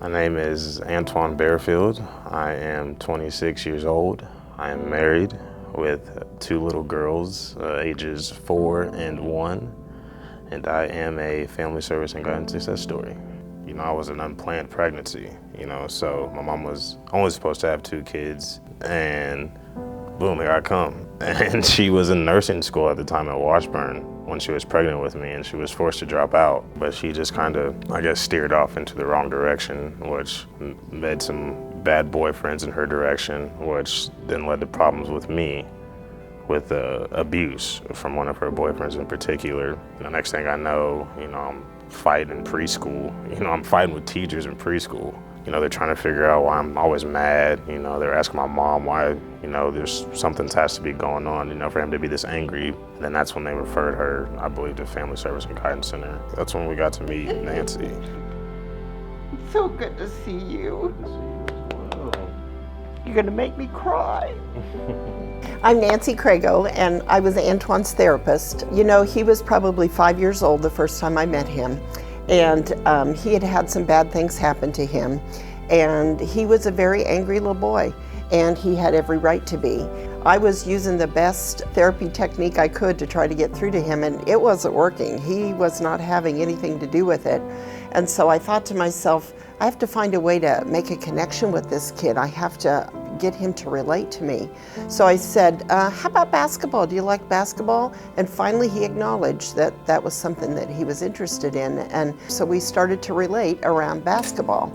My name is Antuan Bearfield. I am 26 years old. I am married with two little girls, ages 4 and 1, and I am a family service and guidance success story. You know, I was an unplanned pregnancy, so my mom was only supposed to have 2 kids, and boom, here I come. And she was in nursing school at the time at Washburn when she was pregnant with me, and she was forced to drop out. But she just kind of, I guess, steered off into the wrong direction, which made some bad boyfriends in her direction, which then led to problems with me, with abuse from one of her boyfriends in particular. The next thing I know, I'm fighting in preschool. I'm fighting with teachers in preschool. They're trying to figure out why I'm always mad. They're asking my mom why, there's something has to be going on, for him to be this angry. And then that's when they referred her, I believe, to Family Service and Guidance Center. That's when we got to meet Nancy. It's so good to see you. Good to see you as well. You're gonna make me cry. I'm Nancy Crago, and I was Antuan's therapist. He was probably 5 years old the first time I met him, and he had had some bad things happen to him, and he was a very angry little boy, and he had every right to be. I was using the best therapy technique I could to try to get through to him, and it wasn't working. He was not having anything to do with it. And so I thought to myself, I have to find a way to make a connection with this kid. I have to get him to relate to me. So I said, how about basketball? Do you like basketball? And finally he acknowledged that that was something that he was interested in. And so we started to relate around basketball.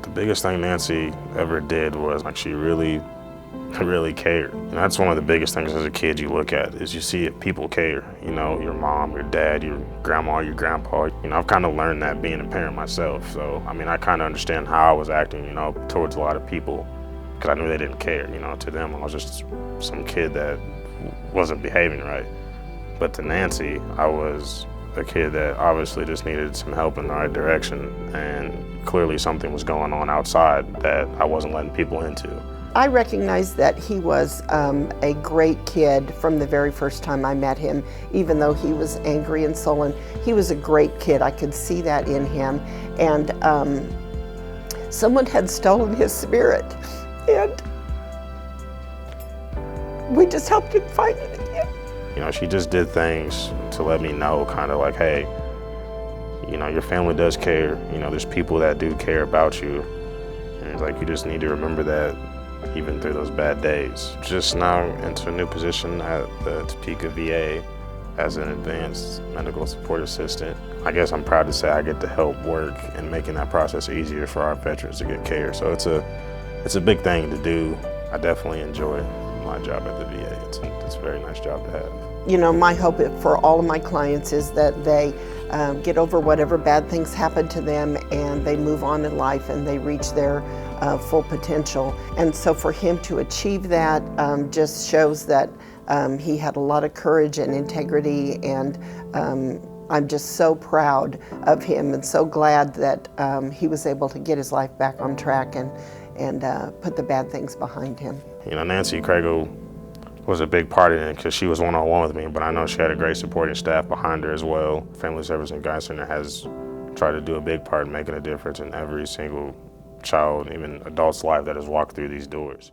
The biggest thing Nancy ever did was she really cared. That's one of the biggest things as a kid you look at, is you see it, people care. Your mom, your dad, your grandma, your grandpa. I've kind of learned that being a parent myself. So, I kind of understand how I was acting, towards a lot of people, because I knew they didn't care. To them, I was just some kid that wasn't behaving right. But to Nancy, I was a kid that obviously just needed some help in the right direction, and clearly something was going on outside that I wasn't letting people into. I recognized that he was a great kid from the very first time I met him. Even though he was angry and sullen, he was a great kid. I could see that in him. And someone had stolen his spirit, and we just helped him find it again. She just did things to let me know, kind of like, hey, your family does care. There's people that do care about you. And it's like, you just need to remember that even through those bad days. Just now into a new position at the Topeka VA as an advanced medical support assistant. I guess I'm proud to say I get to help work in making that process easier for our veterans to get care. So it's a big thing to do. I definitely enjoy my job at the VA. It's a very nice job to have. My hope for all of my clients is that they get over whatever bad things happen to them, and they move on in life and they reach their full potential. And so for him to achieve that just shows that he had a lot of courage and integrity, and I'm just so proud of him and so glad that he was able to get his life back on track and put the bad things behind him. Nancy Crago was a big part in it because she was one-on-one with me, but I know she had a great supporting staff behind her as well. Family Service and Guidance Center has tried to do a big part in making a difference in every single child, even adult's life that has walked through these doors.